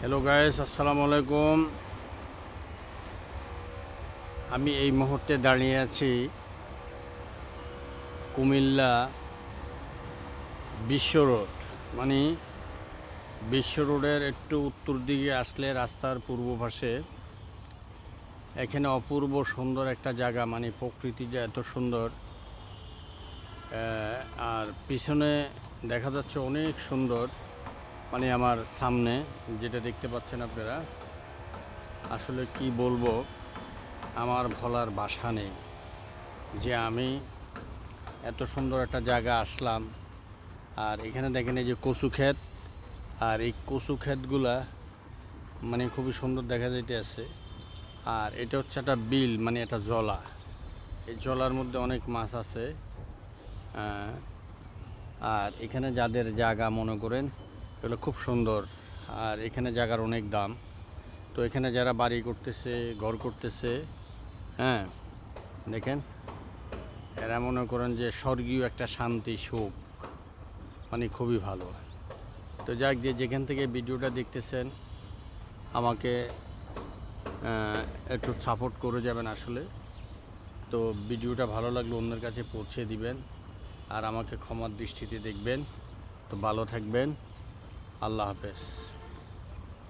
Hello guys, আসসালামু আলাইকুম। আমি এই মুহূর্তে দাঁড়িয়ে আছি কুমিল্লা বিশ্ব রোড। মানে বিশ্ব রোডের একটু উত্তর দিকে আসলে রাস্তার পূর্ব পাশে এখানে অপূর্ব সুন্দর একটা জায়গা, মানে প্রকৃতি যে এত সুন্দর। আর পিছনে দেখা যাচ্ছে অনেক সুন্দর, মানে আমার সামনে যেটা দেখতে পাচ্ছেন আপনারা, আসলে কি বলবো, আমার বলার ভাষা নেই যে আমি এত সুন্দর একটা জায়গা আসলাম। আর এখানে দেখেন এই যে কচু ক্ষেত, আর এই কচু ক্ষেতগুলা মানে খুবই সুন্দর দেখা যাইতে আছে। আর এটা হচ্ছে একটা বিল, মানে একটা জলা। এই জলার মধ্যে অনেক মাছ আছে। আর এখানে যাদের জায়গা মনে করেন এগুলো খুব সুন্দর। আর এখানে জায়গার অনেক দাম। তো এখানে যারা বাড়ি করতেছে, ঘর করতেছে, হ্যাঁ দেখেন, এরা মনে করেন যে স্বর্গীয় একটা শান্তি সুখ, মানে খুবই ভালো। তো যাক, যে যেখান থেকে ভিডিওটা দেখতেছেন আমাকে একটু সাপোর্ট করে যাবেন আসলে। তো ভিডিওটা ভালো লাগলে অন্যের কাছে পৌঁছে দিবেন, আর আমাকে ক্ষমার দৃষ্টিতে দেখবেন। তো ভালো থাকবেন, আল্লাহ হাফেজ।